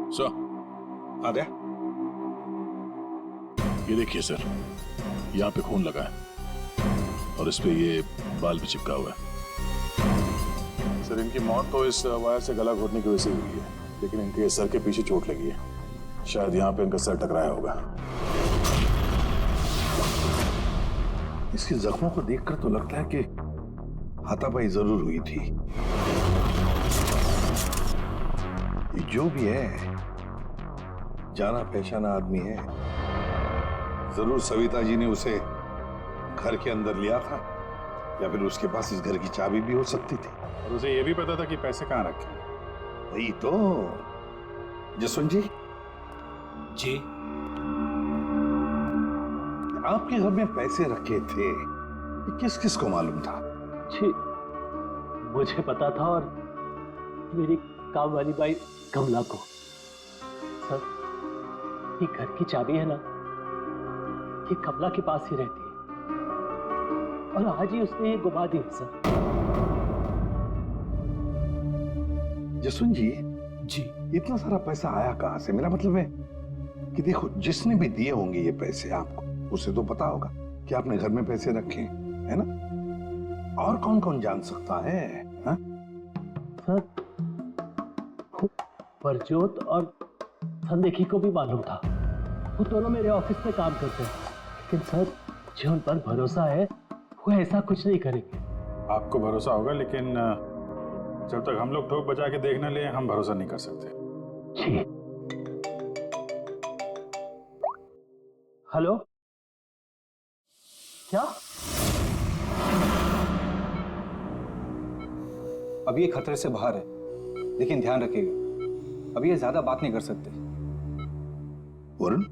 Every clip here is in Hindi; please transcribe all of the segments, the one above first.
सर आद्या, ये देखिए सर, यहाँ पे खून लगा है और इस पे ये बाल भी चिपका हुआ है। सर इनकी मौत तो इस वायर से गला घोटने की वजह से हुई है, लेकिन इनके सर के पीछे चोट लगी है। शायद यहाँ पे इनका सर टकराया होगा। इसके जख्मों को देखकर तो लगता है कि हाथापाई जरूर हुई थी। ये जो भी है जाना पहचाना आदमी है। जरूर सविता जी ने उसे घर के अंदर लिया था, या फिर उसके पास इस घर की चाबी भी हो सकती थी। और उसे ये भी पता था कि पैसे कहाँ रखे हैं। वही तो। जसवंत जी, जी आपके घर में पैसे रखे थे, ये किस किस को मालूम था? जी, मुझे पता था और मेरी काम वाली बाई कमला को। सर, ये घर की चाबी है ना, ये कमला के पास ही रहती है और आज ही उसने ये गुमा दी है सर। जसवंत जी, जी इतना सारा पैसा आया कहां से? मेरा मतलब है कि देखो, जिसने भी दिए होंगे ये पैसे आपको, उसे तो पता होगा कि आपने घर में पैसे रखे हैं, है ना? और कौन कौन जान सकता है? हा? सर, परजोत और संदेखी को भी मालूम था। वो दोनों मेरे ऑफिस में काम करते हैं, लेकिन सर जो उन पर भरोसा है वो ऐसा कुछ नहीं करेंगे। आपको भरोसा होगा, लेकिन जब तक हम लोग ठोक बजा के देख न ले, हम भरोसा नहीं कर सकते। जी। हेलो, क्या? अभी ये खतरे से बाहर है, लेकिन ध्यान रखिएगा, अभी ये ज्यादा बात नहीं कर सकते। वरुण,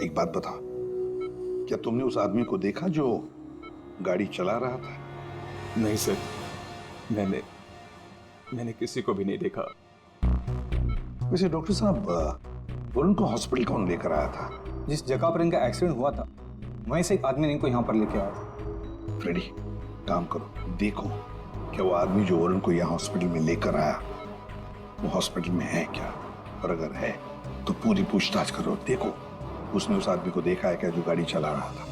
एक बात बता, क्या तुमने उस आदमी को देखा जो गाड़ी चला रहा था? नहीं सर, मैंने किसी को भी नहीं देखा। वैसे डॉक्टर साहब, वरुण को हॉस्पिटल कौन लेकर आया था? जिस जगह पर इनका एक्सीडेंट हुआ था, वहीं से एक आदमी ने इनको यहाँ पर लेके आया था। फ्रेडी, काम करो, देखो क्या वो आदमी जो वरुण को यहाँ हॉस्पिटल में लेकर आया, वो हॉस्पिटल में है क्या? और अगर है तो पूरी पूछताछ करो, देखो उसने उस आदमी को देखा है क्या जो गाड़ी चला रहा था?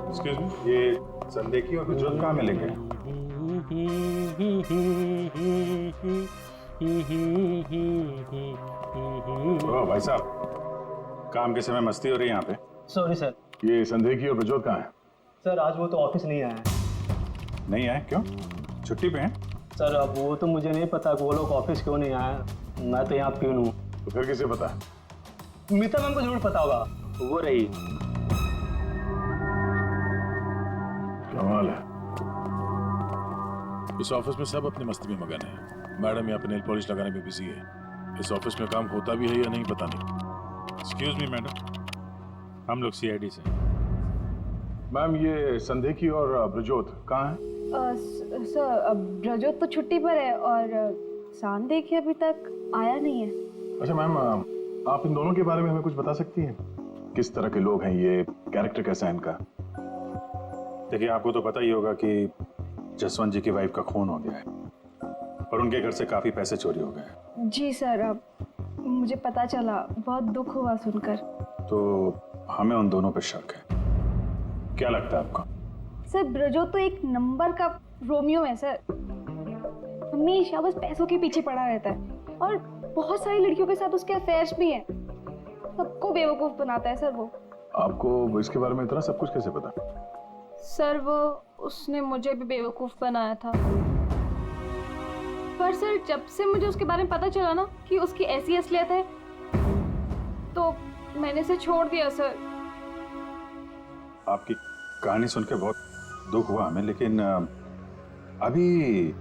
एक्सक्यूज मी, ये संदेखी और गुजरात कहाँ मिलेंगे? ओ भाई साहब, काम के समय मस्ती हो रही है यहाँ पे। Sorry sir. ये संदेखी और गुजरात कहाँ है? सर आज वो तो ऑफिस नहीं आया है। नहीं आए? क्यों? छुट्टी पे हैं? सर अब वो तो मुझे नहीं पता कि वो लोग ऑफिस क्यों नहीं आए। मैं तो यहाँ प्यून हूँ। तो फिर किसे पता? मीता मैम को जरूर पता होगा, वो रही। कमाल है, इस ऑफिस में सब अपनी मस्ती में मगन है। मैडम यहाँ पे नेल पॉलिश लगाने में बिजी है। इस ऑफिस में काम होता भी है या नहीं पता नहीं। एक्सक्यूज मी मैडम, हम लोग सीआईडी से। मैम, ये संदेखी और ब्रजोत कहाँ है? सर ब्रजोत तो छुट्टी पर है और सांदेखी अभी तक आया नहीं है। अच्छा मैम, आप इन दोनों के बारे में हमें कुछ बता सकती हैं? किस तरह के लोग हैं ये, कैरेक्टर कैसा है इनका? देखिए, आपको तो पता ही होगा कि जसवंत जी की वाइफ का खून हो गया है और उनके घर से काफी पैसे चोरी हो गए। जी सर, अब मुझे पता चला, बहुत दुख हुआ सुनकर। तो हमें उन दोनों पे शक है। क्या लगता है आपको? सर ब्रजोत तो एक नंबर का रोमियो है सर, हमेशा बस पैसों के पीछे पड़ा रहता है और बहुत सारी लड़कियों के साथ उसके अफेयर्स भी हैं। सबको बेवकूफ बनाता है सर वो। आपको इसके बारे में इतना सब कुछ कैसे पता? सर वो उसने मुझे भी बेवकूफ बनाया था, पर सर जब से मुझे उसके बारे में पता चला ना कि उसकी ऐसी असलियत है, तो मैंने इसे छोड़ दिया सर। आपकी कहानी सुन के बहुत दुख हुआ हमें, लेकिन अभी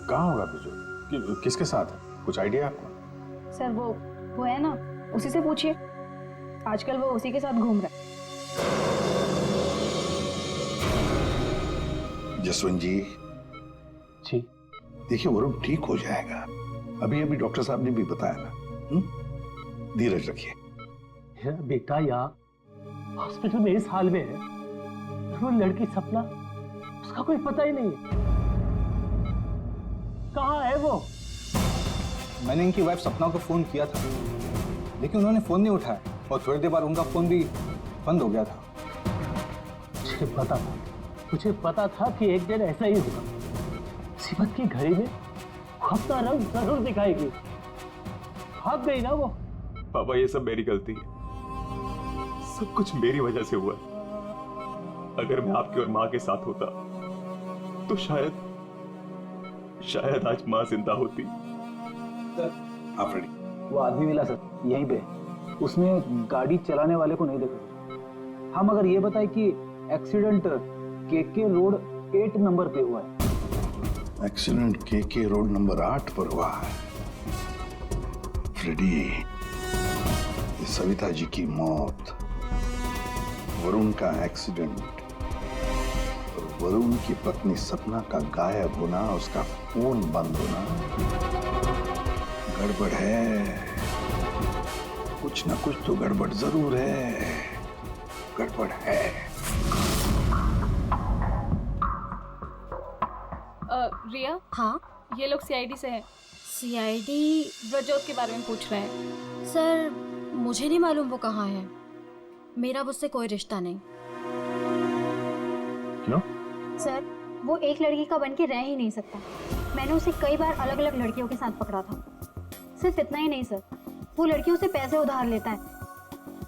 कहाँ होगा ब्रजोत? किसके साथ है? कुछ आइडिया आपको? सर वो है ना, उसी से पूछिए, आजकल वो उसी के साथ घूम रहा है। जसवंत जी, जी देखिए वरुण ठीक हो जाएगा। अभी अभी डॉक्टर साहब ने भी बताया ना। धीरज रखिए। मेरा बेटा यहाँ हॉस्पिटल में इस हाल में है, वो लड़की सपना, उसका कोई पता ही नहीं है। कहाँ है वो? मैंने इनकी वाइफ सपना को फोन किया था, लेकिन उन्होंने फोन नहीं उठाया और थोड़ी देर बाद उनका फोन भी बंद हो गया था। मुझे पता था कि एक दिन ऐसा ही होगा। मुसीबत की घड़ी में वो अपना रंग जरूर दिखाएगी। भाग गई ना वो। पापा ये सब मेरी गलती है, सब कुछ मेरी वजह से हुआ। अगर मैं आपकी और माँ के साथ होता तो शायद आज माँ जिंदा होती। आप रेडी? वो आदमी मिला सर, यहीं पे। उसने गाड़ी चलाने वाले को नहीं देखा। हम अगर ये बताए कि एक्सीडेंट केके रोड 8 नंबर पे हुआ है। एक्सीडेंट केके रोड नंबर 8 पर हुआ है। फ्रेडी, ये सविता जी की मौत, वरुण का एक्सीडेंट और वरुण की पत्नी सपना का गायब होना, उसका फोन बंद होना, गड़बड़ है। कुछ ना कुछ तो गड़बड़ जरूर है। गड़बड़ है। रिया, हाँ ये लोग सीआईडी से हैं। सीआईडी? ब्रजोत के बारे में पूछ रहे हैं। सर मुझे नहीं मालूम वो कहाँ है। मेरा उससे कोई रिश्ता नहीं। क्यों? सर वो एक लड़की का बन के रह ही नहीं सकता। मैंने उसे कई बार अलग अलग लड़कियों के साथ पकड़ा था। सिर्फ इतना ही नहीं सर, वो लड़कियों से पैसे उधार लेता है।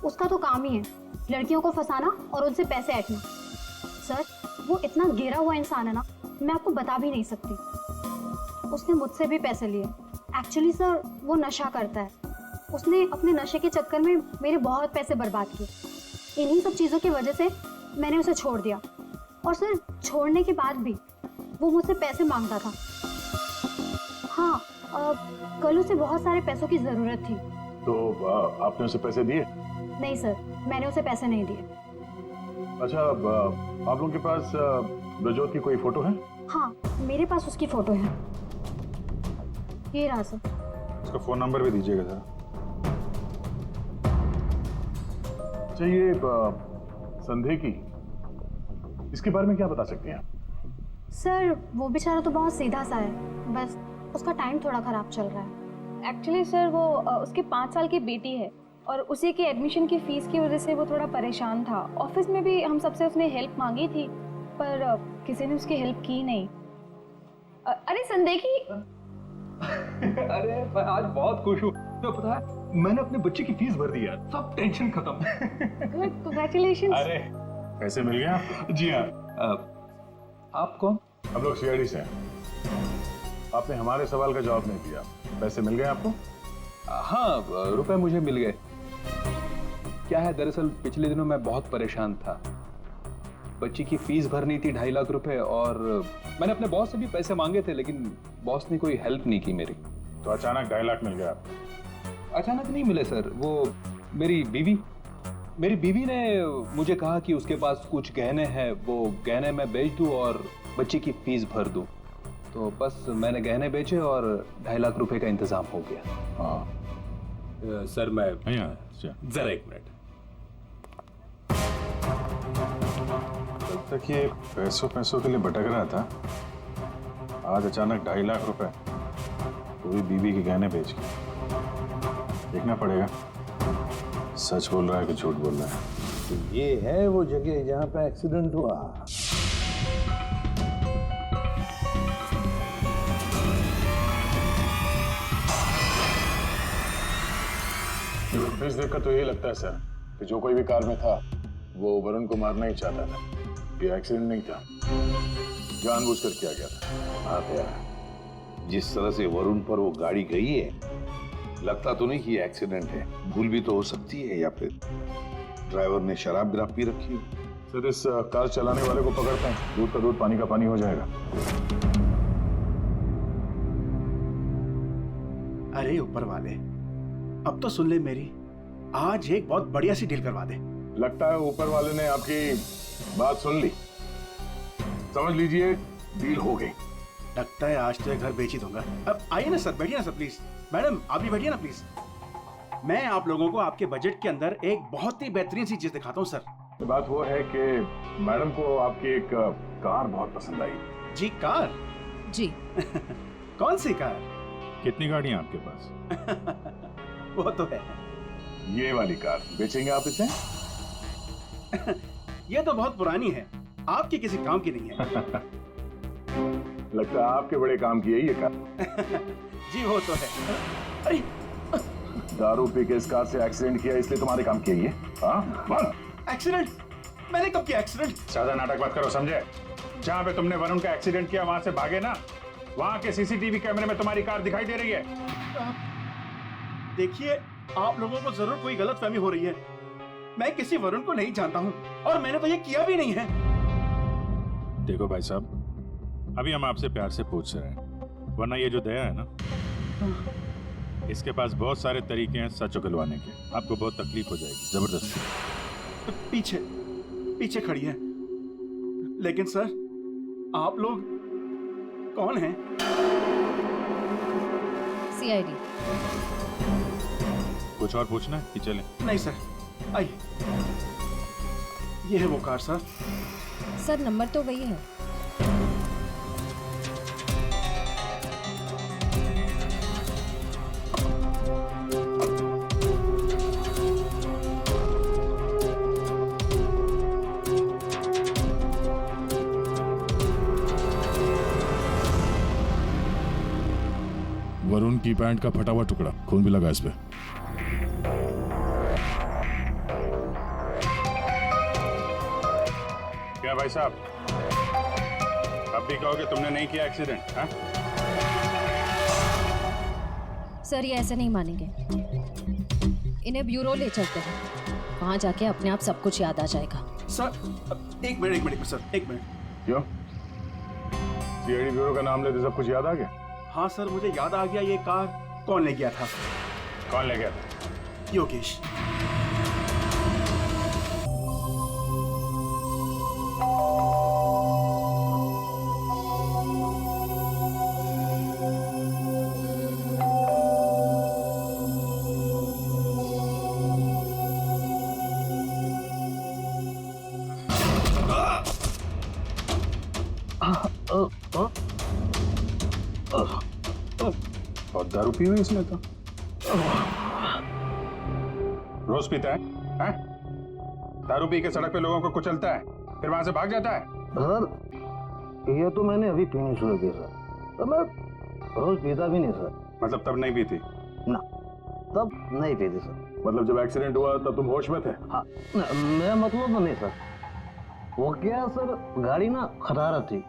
उसका तो काम ही है लड़कियों को फंसाना और उनसे पैसे ऐंठना। सर वो इतना गिरा हुआ इंसान है ना, मैं आपको बता भी नहीं सकती। उसने मुझसे भी पैसे लिए। एक्चुअली सर वो नशा करता है। उसने अपने नशे के चक्कर में मेरे बहुत पैसे बर्बाद किए। इन्हीं सब चीज़ों की वजह से मैंने उसे छोड़ दिया। और सर छोड़ने के बाद भी वो मुझसे पैसे मांगता था। हाँ, कल उसे बहुत सारे पैसों की ज़रूरत थी। तो आपने उसे पैसे दिए? नहीं सर, मैंने उसे पैसे नहीं दिए। अच्छा, आप लोगों के पास ब्रजोत की कोई फोटो है? हाँ, मेरे पास उसकी फ़ोटो है। ये रहा सर। उसका फोन नंबर भी दीजिएगा जरा। अच्छा, ये संदेह की, इसके बारे में क्या बता सकते हैं आप? सर वो बेचारा तो बहुत सीधा सा है, बस उसका टाइम थोड़ा खराब चल रहा है। एक्चुअली सर वो उसके 5 साल की बेटी है और उसी के एडमिशन की फीस की वजह से वो थोड़ा परेशान था। ऑफिस में भी हम सबसे उसने हेल्प मांगी थी, पर किसी ने उसकी हेल्प की नहीं। अरे संदेखी। अरे मैं आज बहुत खुश हूँ। तो पता है मैंने अपने बच्चे की फीस भर दी यार, सब टेंशन खत्म। Good, congratulations. अरे पैसे मिल गए आपको? जी हाँ। आप कौन? हम लोग सीआईडी से हैं। आपने हमारे सवाल का जवाब नहीं दिया। पैसे मिल गए आपको? हाँ, रुपए मुझे मिल गए। क्या है दरअसल पिछले दिनों मैं बहुत परेशान था। बच्ची की फीस भरनी थी 2.5 लाख रुपए और मैंने अपने बॉस से भी पैसे मांगे थे, लेकिन बॉस ने कोई हेल्प नहीं की मेरी। तो अचानक 2.5 लाख मिल गया आपको? अचानक नहीं मिले सर। वो मेरी बीवी ने मुझे कहा कि उसके पास कुछ गहने हैं, वो गहने मैं बेच दूं और बच्ची की फीस भर दूं। तो बस मैंने गहने बेचे और 2.5 लाख रुपए का इंतजाम हो गया। हाँ सर मैं जरा एक मिनट। तब तक ये पैसों के लिए भटक रहा था, आज अचानक 2.5 लाख रुपए, तो भी बीवी के गहने बेच के। देखना पड़ेगा सच बोल रहा है कि झूठ बोल रहा है। तो ये है वो जगह जहां पे एक्सीडेंट हुआ। फुटेज देखकर तो यही लगता है सर कि जो कोई भी कार में था वो वरुण को मारना ही चाहता था। ये एक्सीडेंट नहीं था, जानबूझकर किया गया था। हाँ यार, जिस तरह से वरुण पर वो गाड़ी गई है, लगता तो नहीं कि ये एक्सीडेंट है। भूल भी तो हो सकती है, या फिर ड्राइवर ने शराब विराब पी रखी हो। सर इस कार चलाने वाले को पकड़ते हैं, दूध का दूध पानी का पानी हो जाएगा। अरे ऊपर वाले, अब तो सुन ले मेरी, आज एक बहुत बढ़िया सी डील करवा दे। लगता है ऊपर वाले ने आपकी बात सुन ली। समझ लीजिए डील हो गई। लगता है आज तो घर बेच ही दूंगा। अब आइए ना सर, बैठिए ना सर प्लीज। मैडम आप भी बैठिए ना प्लीज। मैं आप लोगों को आपके बजट के अंदर एक बहुत ही बेहतरीन सी चीज दिखाता हूँ सर। बात वो है कि मैडम को आपकी एक कार बहुत पसंद आई। जी कार? जी। कौन सी कार? कितनी गाड़ियां आपके पास? वो तो है। ये वाली कार बेचेंगे आप इसे? ये तो बहुत पुरानी है, आपके किसी काम की नहीं है। लगता है आपके बड़े काम की है ये कार। जी वो तो है। अरे दारू पी के इस कार से एक्सीडेंट किया इसलिए तुम्हारे काम की है ये? हाँ बोल। एक्सीडेंट? मैंने कब किया एक्सीडेंट? ज्यादा नाटक मत करो, समझे? जहाँ पे तुमने वरुण का एक्सीडेंट किया वहां से भागे ना, वहां के सीसीटीवी कैमरे में तुम्हारी कार दिखाई दे रही है। देखिए, आप लोगों को जरूर कोई गलतफहमी हो रही है। मैं किसी वरुण को नहीं जानता हूँ और मैंने तो ये किया भी नहीं है। देखो भाई साहब, अभी हम आपसे प्यार से पूछ रहे हैं, वरना ये जो दया है ना, इसके पास बहुत सारे तरीके हैं सच उगलवाने के। आपको बहुत तकलीफ हो जाएगी जबरदस्ती। पीछे पीछे खड़ी है। लेकिन सर, आप लोग कौन हैं? सीआईडी। कुछ और पूछना है कि चलें? नहीं सर, आइए। ये है वो कार सर। सर नंबर तो वही है। वरुण की पैंट का फटा हुआ टुकड़ा, खून भी लगा इस पे। क्या भाई साहब, अब भी कहोगे तुमने नहीं किया एक्सीडेंट? हाँ? सर ये ऐसे नहीं मानेंगे, इन्हें ब्यूरो ले चलते हैं, वहां जाके अपने आप सब कुछ याद आ जाएगा। सर एक मिनट सर, एक मिनट। क्यों? सीआईडी ब्यूरो का नाम लेते सब कुछ याद आ गया? हाँ सर, मुझे याद आ गया ये कार कौन ले गया था। कौन ले गया था? योगेश। और दारू पी हुई इसने तो। रोज पीता है? हैं? दारू पी के सड़क पे लोगों को कुचलता है, फिर वहां से भाग जाता है। सर ये तो मैंने अभी पीनी शुरू की सर, तो मैं रोज पीता भी नहीं सर। मतलब तब नहीं पीती? ना, तब नहीं पीती सर। मतलब जब एक्सीडेंट हुआ तब तुम होश में थे? हाँ, मेरा मतलब नहीं सर। वो क्या सर, गाड़ी ना खटारा थी,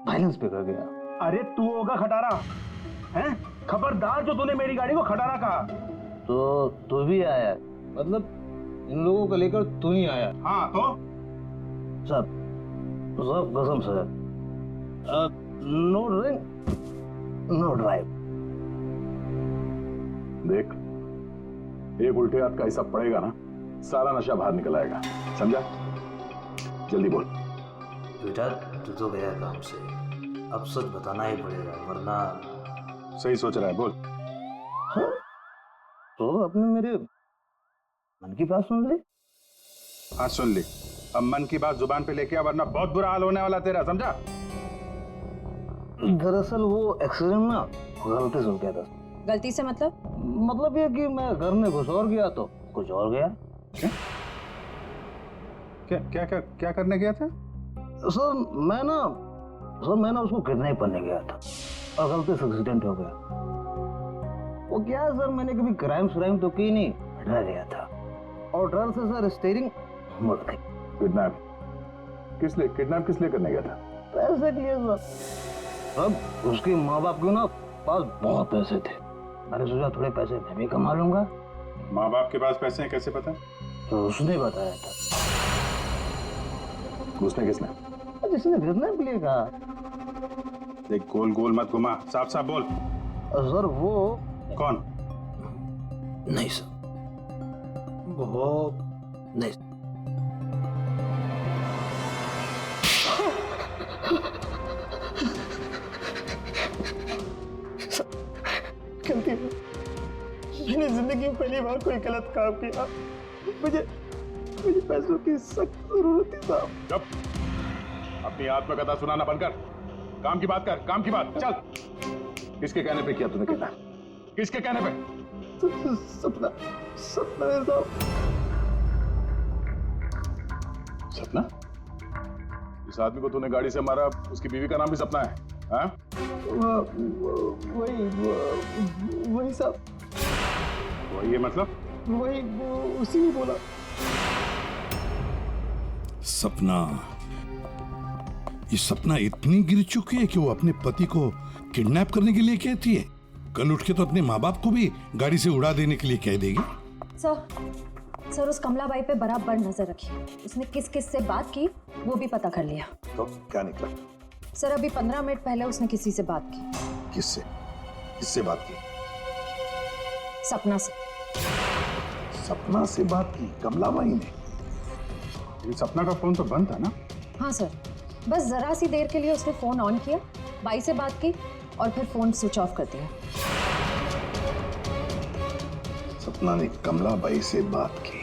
बैलेंस पे कर गया। अरे तू होगा खटारा हैं? खबरदार जो तूने मेरी गाड़ी को खटारा कहा। तो तू भी आया, मतलब इन लोगों को लेकर तू ही आया? हाँ तो सर, सब कसम sir, no drink no drive. देख, एक उल्टे हाथ का हिसाब पड़ेगा ना, सारा नशा बाहर निकल आएगा, समझा? जल्दी बोल। बेटा तू तो गया काम से, अब सच बताना ही पड़ेगा वरना। सही सोच रहा है, बोल। हाँ? तो आपने मेरे मन की बात सुन ली? हाँ सुन ली। अब मन की बात जुबान पे लेके आ, वरना बहुत बुरा हाल होने वाला तेरा, समझा? दरअसल वो एक्सीडेंट ना गलती से हो गया था। गलती से मतलब ये कि मैं घर में घुस और गया तो कुछ और गया। क्या करने गया था? सर मैं ना उसको किडनैप करने गया था और गलती से एक्सीडेंट हो गया। वो क्या है सर, मैंने कभी क्राइम तो की नहीं, डर गया था और डर से सर स्टीयरिंग मुड़ गई। किडनैप किस लिए करने गया था? पैसे के लिए सर। अब उसके माँ बाप के ना पास बहुत पैसे थे, मैंने सोचा थोड़े पैसे मैं भी कमा लूंगा। माँ बाप के पास पैसे हैं कैसे पता? तो उसने बताया था। किसने? जिसने किडनैप के लिए कहा। देख, गोल मत घुमा, साफ साफ बोल। सर वो कौन? नहीं सर, वो नहीं। गलती मैंने जिंदगी में पहली बार कोई गलत काम किया। मुझे पैसों की सख्त जरूरत थी साहब। चुप, अपनी आत्मकथा सुनाना बंद कर, काम की बात कर, काम की बात। चल, किसके कहने पे किया तूने किडनैप? किसके कहने पे? सपना सपना है साहब। सपना? इस आदमी को तूने गाड़ी से मारा, उसकी बीवी का नाम भी सपना है? हाँ? वही साहब, वही है मतलब? वही उसी ने बोला। सपना, ये सपना इतनी गिर चुकी है कि वो अपने पति को किडनैप करने के लिए कहती है। कल उठ के तो अपने माँ बाप को भी गाड़ी से उड़ा देने के लिए कह देगी। सर उस कमलाबाई पे बराबर नजर रखी। उसने किस किस से बात की वो भी पता कर लिया। तो क्या निकला? सर अभी 15 मिनट पहले उसने किसी से बात की। किससे? किससे बात की? सपना से। सपना से बात की कमलाबाई ने? ये सपना का फोन तो बंद था ना? हाँ सर, बस जरा सी देर के लिए उसने फोन ऑन किया, बाई से बात की और फिर फोन स्विच ऑफ कर दिया। सपना ने कमलाबाई से बात की।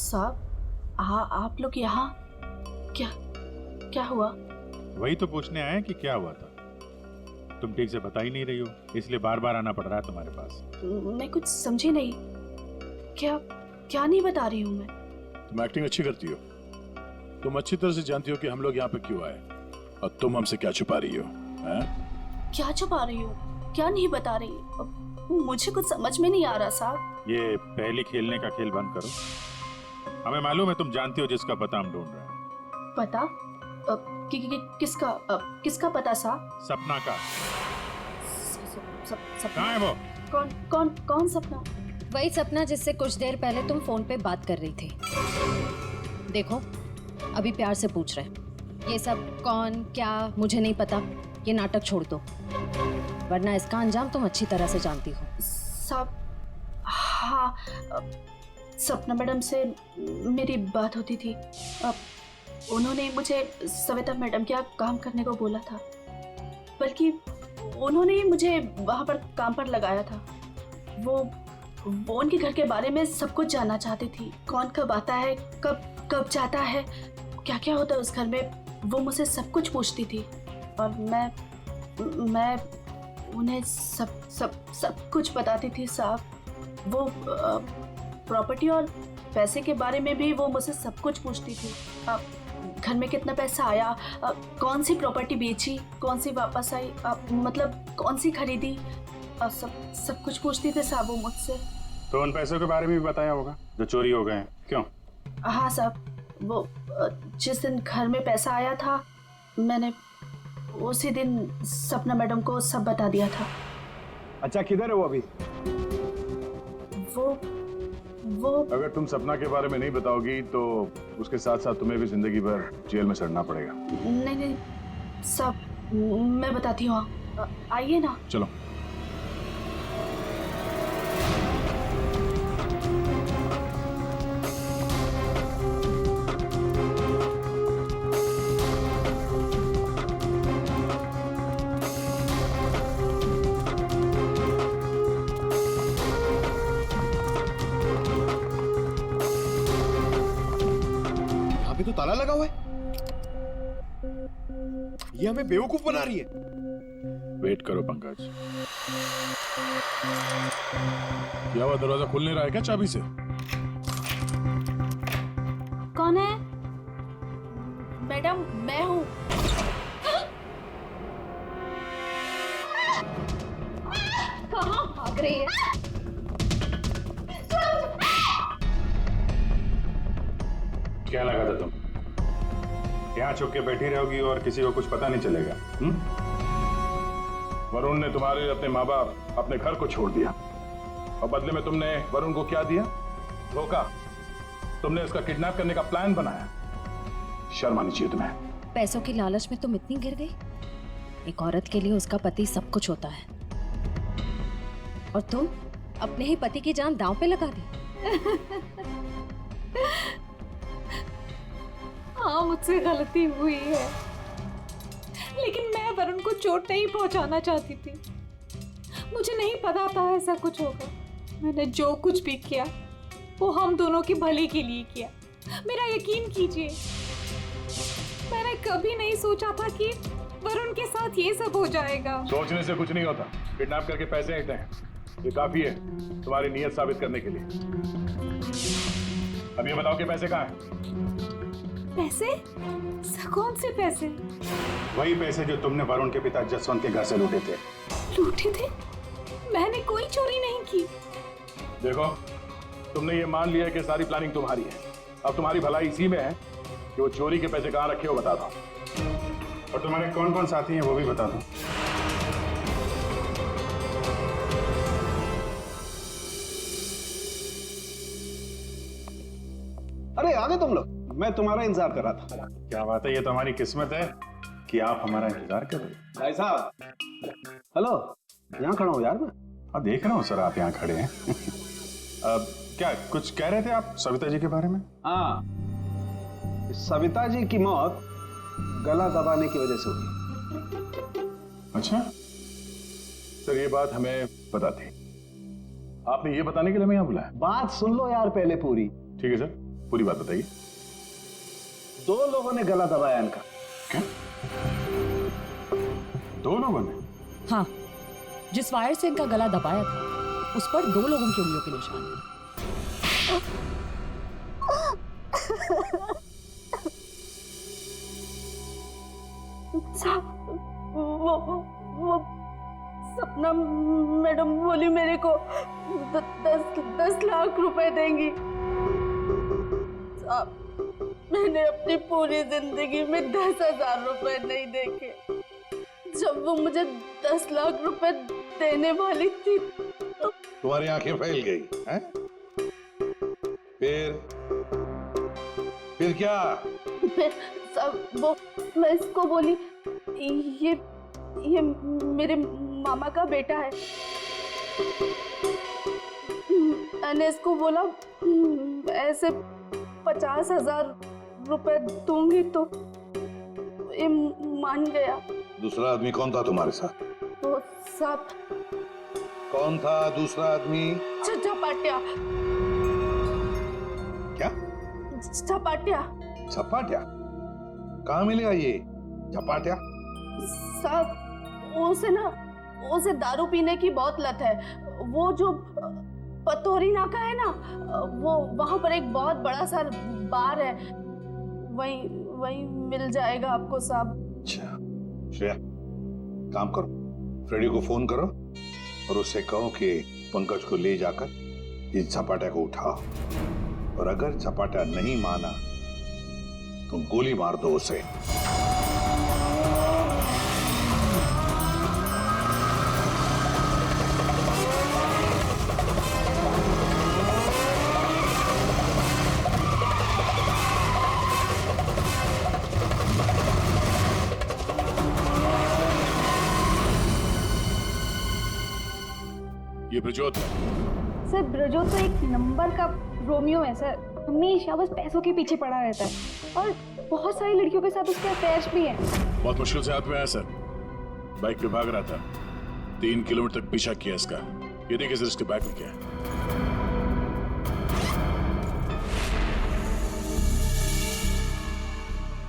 साहब, आप लोग यहाँ क्या क्या हुआ? वही तो पूछने आए कि क्या हुआ था। तुम ठीक से बता ही नहीं रही हो, इसलिए बार बार आना पड़ रहा है तुम्हारे पास। मैं कुछ समझी नहीं। क्या क्या नहीं बता रही हूँ मैं? तुम एक्टिंग अच्छी करती हो। तुम अच्छी तरह से जानती हो कि हम लोग यहाँ पे क्यों आए, और तुम हमसे क्या छुपा रही हो? क्या छुपा रही हो? क्या नहीं बता रही? मुझे कुछ समझ में नहीं आ रहा साहब। ये पहले खेलने का खेल बंद करो। हमें मालूम है तुम जानती हो जिसका पता हम ढूंढ रहे हैं। पता? किसका पता साहब? सपना का। सपना? कहाँ है वो? कौन सपना? वही सपना जिससे कुछ देर पहले तुम फोन पे बात कर रही थी। देखो अभी प्यार से पूछ रहे, ये सब कौन क्या मुझे नहीं पता, ये नाटक छोड़ दो, वरना इसका अंजाम तुम अच्छी तरह से जानती हो। साहब, हाँ, सपना मैडम से मेरी बात होती थी। उन्होंने मुझे सविता मैडम के यहाँ काम करने को बोला था, बल्कि उन्होंने ही मुझे वहाँ पर काम पर लगाया था। वो उनके घर के बारे में सब कुछ जानना चाहती थी। कौन कब आता है, कब जाता है, क्या क्या होता है उस घर में, वो मुझसे सब कुछ पूछती थी। और मैं उन्हें सब कुछ बताती थी साहब। वो प्रॉपर्टी और पैसे के बारे में भी वो मुझसे सब कुछ पूछती थी। घर में कितना पैसा आया, कौन सी प्रॉपर्टी बेची, कौन सी वापस आई, मतलब कौन सी खरीदी, सब कुछ पूछती थी साहब वो मुझसे। तो उन पैसों के बारे में भी बताया होगा जो चोरी हो गए हैं, क्यों? हाँ साहब, वो जिस दिन घर में पैसा आया था मैंने उसी दिन सपना मैडम को सब बता दिया था। अच्छा, किधर है वो अभी? वो अगर तुम सपना के बारे में नहीं बताओगी तो उसके साथ साथ तुम्हें भी जिंदगी भर जेल में सड़ना पड़ेगा। नहीं सब मैं बताती हूँ, आइए ना। चलो। तो ताला लगा हुआ है, ये हमें बेवकूफ बना रही है। वेट करो पंकज। क्या हुआ, दरवाजा खुल नहीं रहा है क्या चाबी से? कौन है? मैडम मैं हूँ। कहाँ भाग रही है? क्या लगा था तुम यहाँ छुप के बैठी रहोगी और किसी को कुछ पता नहीं चलेगा? वरुण ने तुम्हारे अपने माँ बाप अपने घर को छोड़ दिया, और बदले में तुमने वरुण को क्या दिया? धोखा। तुमने उसका किडनैप करने का प्लान बनाया, शर्म आनी चाहिए तुम्हें। पैसों की लालच में तुम इतनी गिर गई? एक औरत के लिए उसका पति सब कुछ होता है, और तुम अपने ही पति की जान दांव पे लगा दी। हाँ, मुझसे गलती हुई है, लेकिन मैं वरुण को चोट नहीं पहुंचाना चाहती थी। मुझे नहीं पता था ऐसा कुछ होगा। मैंने जो कुछ भी किया वो हम दोनों के भले के लिए किया। मेरा यकीन कीजिए, मैंने कभी नहीं सोचा था कि वरुण के साथ ये सब हो जाएगा। सोचने से कुछ नहीं होता। किडनैप करके पैसे लेते हैं, ये काफी है तुम्हारी नीयत साबित करने के लिए। अब ये बताओ कि पैसे कहाँ हैं? पैसे? कौन से पैसे? वही पैसे जो तुमने वरुण के पिता जसवंत के घर से लूटे थे। लूटे थे? मैंने कोई चोरी नहीं की। देखो, तुमने ये मान लिया कि सारी प्लानिंग तुम्हारी है। अब तुम्हारी भलाई इसी में है कि वो चोरी के पैसे कहाँ रखे हो बता दो, और तुम्हारे कौन कौन साथी हैं वो भी बता दो। अरे आ गए तुम लोग, मैं तुम्हारा इंतजार कर रहा था। क्या बात है, ये तो हमारी किस्मत है कि आप हमारा इंतजार कर रहे हैं। भाई साहब, हेलो, यहाँ खड़ा हूँ यार मैं। हाँ, देख रहा हूँ सर, आप यहाँ खड़े हैं। अब क्या कुछ कह रहे थे आप सविता जी के बारे में? हाँ, सविता जी की मौत गला दबाने की वजह से हुई। अच्छा सर, ये बात हमें पता थी। आपने ये बताने के लिए हमें यहाँ बुलाया? बात सुन लो यार पहले पूरी। ठीक है सर, पूरी बात बताइए। 2 लोगों ने गला दबाया इनका। क्या? 2 लोगों ने? हाँ, जिस वायर से इनका गला दबाया था उस पर 2 लोगों की उंगलियों के निशान थे। वो सपना मैडम बोली मेरे को 10 लाख रुपए देंगी। मैंने अपनी पूरी जिंदगी में 10,000 रुपए नहीं देखे। जब वो मुझे 10 लाख रुपए देने वाली थी तो तुम्हारी आंखें फैल गई हैं? फिर क्या? फिर सब वो मैं इसको बोली ये मेरे मामा का बेटा है। मैंने इसको बोला ऐसे 50,000 रुपए दूंगी तो ये मान गया। दूसरा आदमी कौन था तुम्हारे साथ? वो सब कौन था दूसरा आदमी? झपाटिया। क्या? झपाटिया। झपाटिया? कहाँ मिलेगा ये झपाटिया? साहब, उसे दारू पीने की बहुत लत है। वो जो पतोरी नाका है ना, वो वहां पर एक बहुत बड़ा सा बार है, वही मिल जाएगा आपको साहब। अच्छा श्रेया, काम करो, फ्रेडी को फोन करो और उससे कहो कि पंकज को ले जाकर इस झपाटा को उठाओ, और अगर झपाटा नहीं माना तो गोली मार दो उसे। ये ब्रजोत है। सर, ब्रजोत तो एक नंबर का रोमियो है सर। हमेशा बस पैसों के पीछे पड़ा रहता है और बहुत सारी लड़कियों के साथ उसके अफेयर्स भी हैं। बहुत मुश्किल से हाथ में आया सर। बाइक पे भाग रहा था, 3 किलोमीटर तक पीछा किया इसका। ये देखिए सर, इसके बैग में क्या है।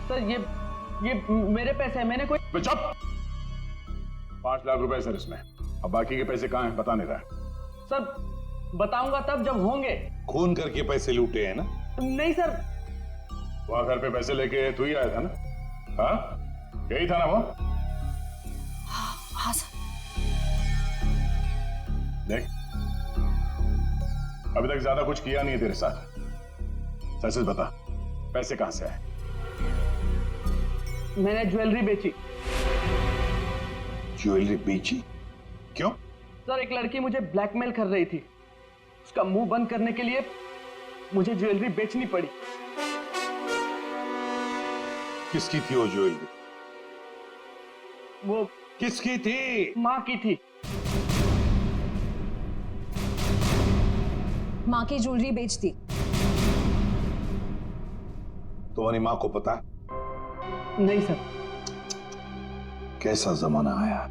सर ये मेरे पैसे हैं, मैंने कोई। चुप! 5 लाख रुपए सर इसमें। अब बाकी के पैसे कहाँ हैं बता नहीं रहा है। सर बताऊंगा तब जब होंगे। खून करके पैसे लूटे हैं ना? नहीं सर। वहां घर पे पैसे लेके तू ही आया था ना? हाँ, यही था ना वो? हाँ सर। देख, अभी तक ज्यादा कुछ किया नहीं है तेरे साथ। सच सच बता, पैसे कहां से आए? मैंने ज्वेलरी बेची। ज्वेलरी बेची? क्यों? सर, एक लड़की मुझे ब्लैकमेल कर रही थी। उसका मुंह बंद करने के लिए मुझे ज्वेलरी बेचनी पड़ी। किसकी थी वो ज्वेलरी? वो किसकी थी? माँ की थी। माँ की ज्वेलरी बेच दी। तुम्हारी माँ को पता? नहीं सर। कैसा जमाना आया,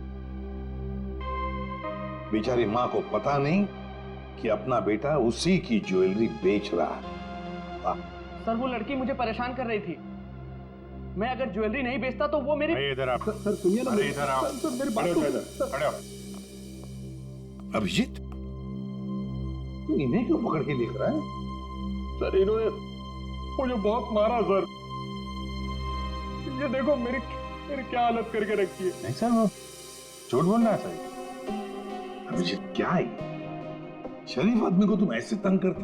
बेचारी माँ को पता नहीं कि अपना बेटा उसी की ज्वेलरी बेच रहा है। सर वो लड़की मुझे परेशान कर रही थी। मैं अगर ज्वेलरी नहीं बेचता तो वो मेरी। इधर आप। सर सुनिए ना। अरे इधर आओ। सर मेरी बात खड़े हो, तो। खड़े हो। अभिजीत, तू इन्हें क्यों पकड़ के लिख रहा है? सर इन्होंने मुझे बहुत मारा सर। ये देखो मेरी क्या हालत करके रखी है। नहीं सर, वो झूठ बोल रहा है सर। अभिजीत क्या है ये? शरीफ आदमी को तुम ऐसे तंग करते?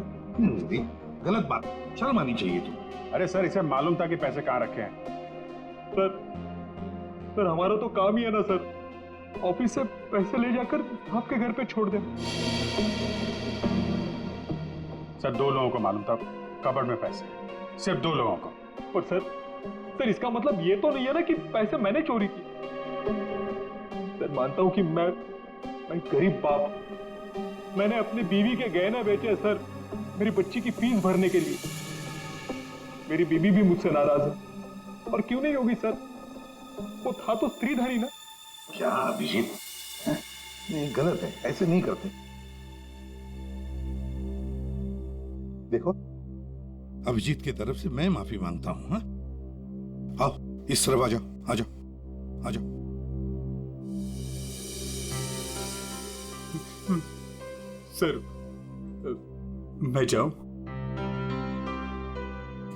गलत बात, शर्म आनी चाहिए तुम। अरे सर, इसे मालूम था कि पैसे कहाँ रखे हैं। सर हमारा तो काम ही है ना सर, ऑफिस से पैसे ले जाकर आपके घर पे छोड़ दे। सर 2 लोगों को मालूम था कबर्ड में पैसे, सिर्फ 2 लोगों को। पर सर इसका मतलब ये तो नहीं है ना कि पैसे मैंने चोरी किए। सर मानता हूं कि मैं गरीब बाप, मैंने अपनी बीवी के गहने बेचे सर, मेरी बच्ची की फीस भरने के लिए। मेरी बीवी भी मुझसे नाराज है, और क्यों नहीं होगी सर, वो था तो स्त्रीधारी ना। क्या अभिजीत, नहीं गलत है, ऐसे नहीं करते। देखो, अभिजीत की तरफ से मैं माफी मांगता हूं। हाँ? आओ इस तरफ आ जाओ, आ जाओ, आ जाओ। सर मैं जाऊं?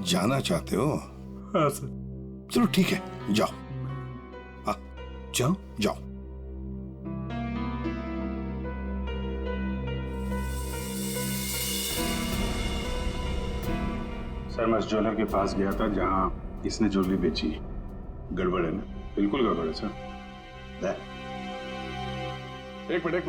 जाना चाहते हो? हाँ सर। चलो ठीक है, जाओ। जाओ? जाओ। सर मैं उस ज्वेलर के पास गया था जहां इसने ज्वेलरी बेची। गड़बड़ है ना? बिल्कुल गड़बड़ है सर। एक मिनट।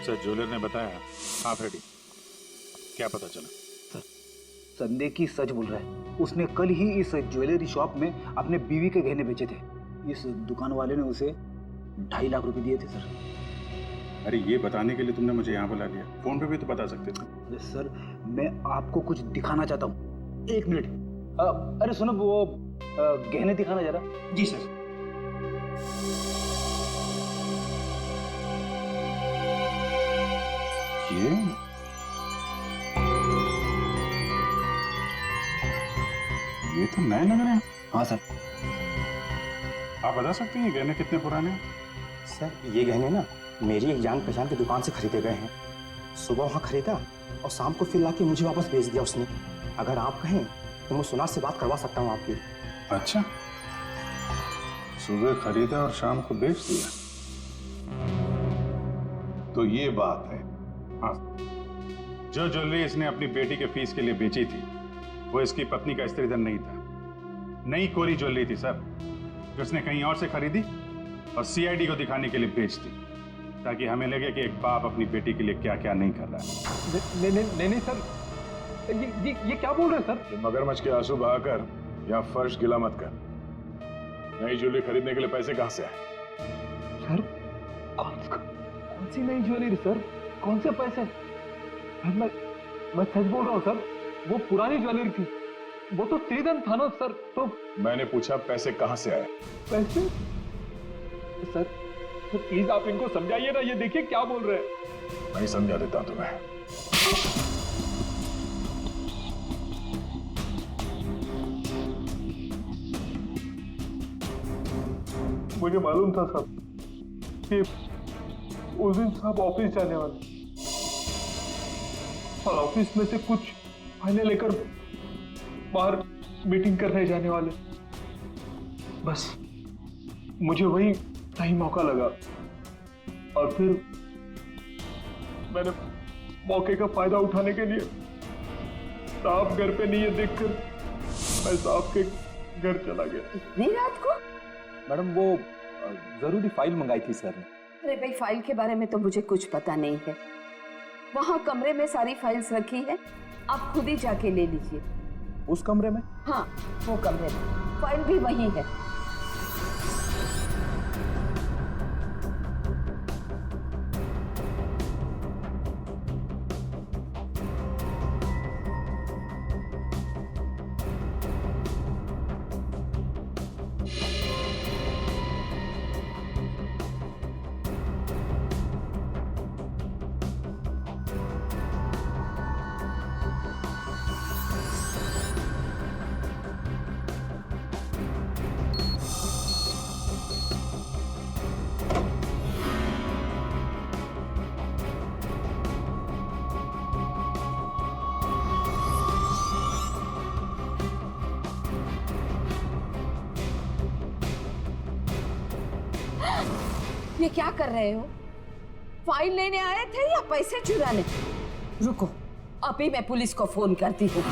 सर ज्वेलर ने बताया आप रेडी, क्या पता चला? संदेह की सच बोल रहा है। उसने कल ही इस ज्वेलरी शॉप में अपने बीवी के गहने बेचे थे। इस दुकान वाले ने उसे 2.5 लाख रुपए दिए थे सर। अरे ये बताने के लिए तुमने मुझे यहाँ बुला लिया, फोन पे भी तो बता सकते थे। अरे सर मैं आपको कुछ दिखाना चाहता हूँ, 1 मिनट। अरे सुनो, वो गहने दिखाना जरा। जी सर। ये तो नए लग रहे हैं। हाँ सर। आप बता सकते हैं ये गहने कितने पुराने हैं? सर ये गहने ना मेरी एक जान पहचान की दुकान से खरीदे गए हैं। सुबह वहाँ खरीदा और शाम को फिर लाके मुझे वापस भेज दिया उसने। अगर आप कहें तो मैं सुनार से बात करवा सकता हूँ आपकी। अच्छा, सुबह खरीदा और शाम को बेच दिया, तो ये बात है। हाँ, जो ज्वेलरी इसने अपनी बेटी के फीस के लिए बेची थी वो इसकी पत्नी का स्त्री धन नहीं था, नई कोरी ज्वेलरी थी सर, जो उसने कहीं और से खरीदी और सीआईडी को दिखाने के लिए बेच दी, ताकि हमें लगे कि एक बाप अपनी बेटी के लिए क्या क्या नहीं कर रहा है। नहीं सर, ये क्या बोल रहे हैं सर? ये मगरमच्छ के आंसू बहाकर यहाँ फर्श गिला मत कर। नई ज्वेलरी खरीदने के लिए पैसे कहाँ से आए? सर कौन सी नई ज्वेलरी सर, कौन से पैसे? मैं सच बोल रहा हूँ सर, वो पुरानी ज्वेलरी थी, वो तो स्त्रीधन था ना सर। तो मैंने पूछा पैसे कहाँ से आए? पैसे? सर प्लीज आप इनको समझाइए ना, ये देखिए क्या बोल रहे हैं। मैं समझा देता तुम्हें। मुझे मालूम था साहब कि उस दिन साहब ऑफिस जाने वाले और ऑफिस में से कुछ फाइलें लेकर बाहर मीटिंग करने जाने वाले। बस मुझे वही सही मौका लगा और फिर मैंने मौके का फायदा उठाने के लिए साहब घर पे नहीं है देखकर मैं साहब के घर चला गया। इतनी रात को? मैडम वो जरूरी फाइल मंगाई थी सर ने। अरे भाई फाइल के बारे में तो मुझे कुछ पता नहीं है, वहाँ कमरे में सारी फाइल्स रखी है, आप खुद ही जाके ले लीजिए। उस कमरे में? हाँ, वो कमरे में, फाइल भी वही है। ये क्या कर रहे हो? फाइल लेने आए थे या पैसे चुराने? रुको, अभी मैं पुलिस को फोन करती हूँ।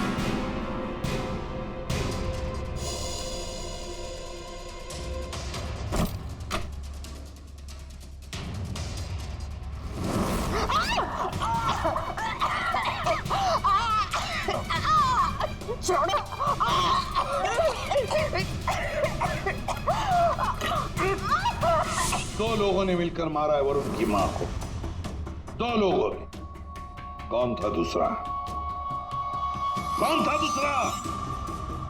छोड़ो। दो लोगों ने मिलकर मारा है वरुण की मां को। दो लोगों ने। कौन था दूसरा? कौन था दूसरा?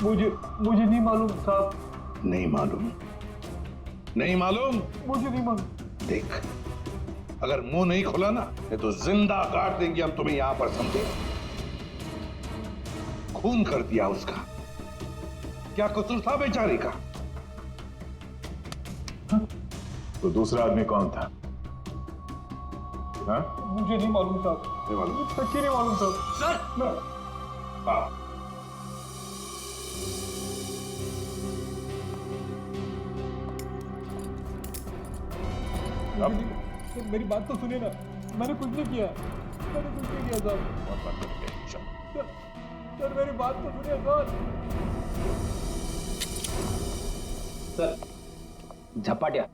मुझे नहीं मालूम साहब। नहीं मालूम? नहीं मालूम? मुझे नहीं मालूम। देख, अगर मुंह नहीं खोला ना तो जिंदा काट देंगे हम तुम्हें यहां पर, समझे? खून कर दिया उसका। क्या कसूर था बेचारी का? तो दूसरा आदमी कौन था? हाँ? मुझे नहीं मालूम साहब। नहीं मालूम? सच्ची नहीं मालूम साहब। सर! हाँ। मेरी बात तो सुनिए ना, मैंने कुछ नहीं किया। मैंने कुछ नहीं किया साहब। सर मेरी बात तो सुनिए सर। झपाटिया।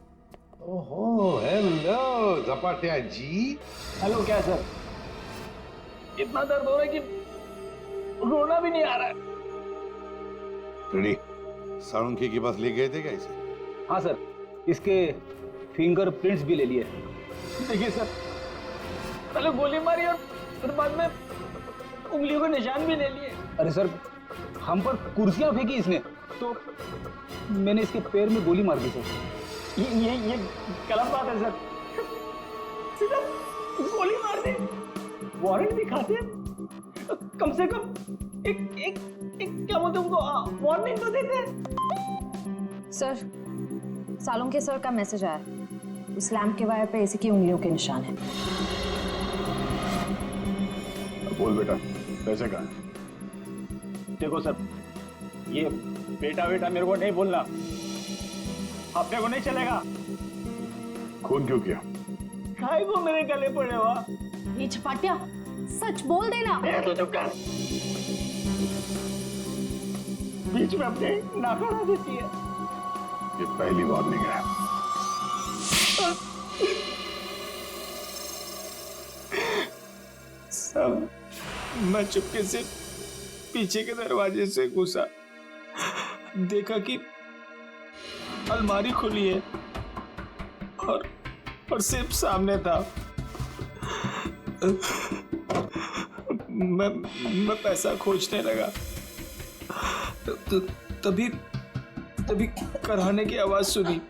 ओहो, हेलो झपाटिया जी। हेलो, क्या सर? इतना दर्द हो रहा है कि रोना भी नहीं आ रहा है। रेडी? साळुंखे के पास ले गए थे क्या इसे? हाँ सर, इसके फिंगरप्रिंट्स भी ले लिए। देखिए सर, पहले गोली मारी और फिर बाद में उंगलियों के निशान भी ले लिए। अरे सर, हम पर कुर्सियां फेंकी इसने, तो मैंने इसके पैर में गोली मार दी सर। ये गलत बात है सर। सीधा गोली मार दी। वारंट दिखाते हैं, कम से कम एक क्या बोलते हैं उनको, वार्निंग तो देते। सर, सालुंखे सर का मैसेज आया। उस लैंप के वायर पे एसी की उंगलियों के निशान है। बोल बेटा, पैसे कहाँ? देखो सर, ये बेटा मेरे को नहीं बोलना, अपने को नहीं चलेगा। खून क्यों किया? खाए को मेरे गले पड़े हुआ। ये झपाटिया, सच बोल देना। तो चुप कर। बीच में अपने नाक अड़ा देती है। ये पहली वार्निंग है। सब मैं चुपके से पीछे के दरवाजे से घुसा, देखा कि अलमारी खुली है और सिर्फ सामने था। मैं पैसा खोजने लगा, तभी कराने की आवाज सुनी।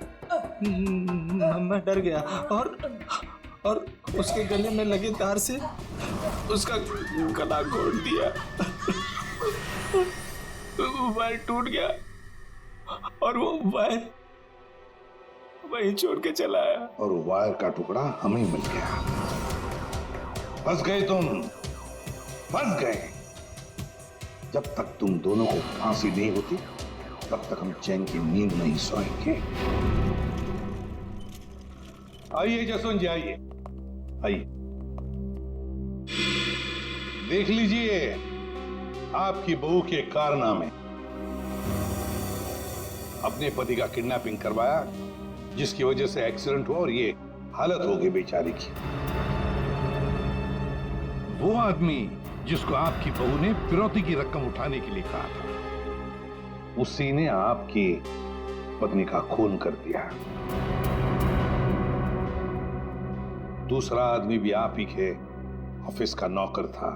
मैं डर गया और उसके गले में लगे तार से उसका गला घोट दिया। वायर टूट गया और वो वायर वहीं छोड़ के चला आया। और वायर का टुकड़ा हमें मिल गया। फंस गए तुम, फंस गए। जब तक तुम दोनों को फांसी नहीं होती तब तक हम चैन की नींद नहीं सोएंगे। आइए जसवंत जी, आइए आइए। देख लीजिए आपकी बहू के कारनामे। अपने पति का किडनैपिंग करवाया, जिसकी वजह से एक्सीडेंट हुआ और ये हालत हो गई बेचारी की। वो आदमी जिसको आपकी बहू ने फिरौती की रकम उठाने के लिए कहा था, उसी ने आपकी पत्नी का खून कर दिया। दूसरा आदमी भी आप ही के ऑफिस का नौकर था,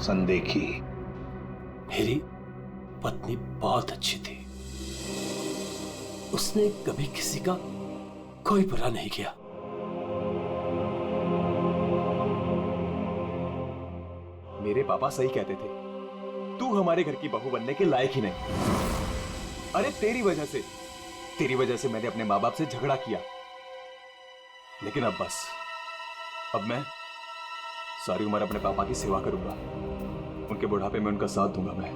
संदेखी। मेरी पत्नी बहुत अच्छी थी, उसने कभी किसी का कोई बुरा नहीं किया। मेरे पापा सही कहते थे, तू हमारे घर की बहू बनने के लायक ही नहीं। अरे तेरी वजह से मैंने अपने माँ बाप से झगड़ा किया, लेकिन अब बस, अब मैं सारी उम्र अपने पापा की सेवा करूंगा, उनके बुढ़ापे में उनका साथ दूंगा मैं।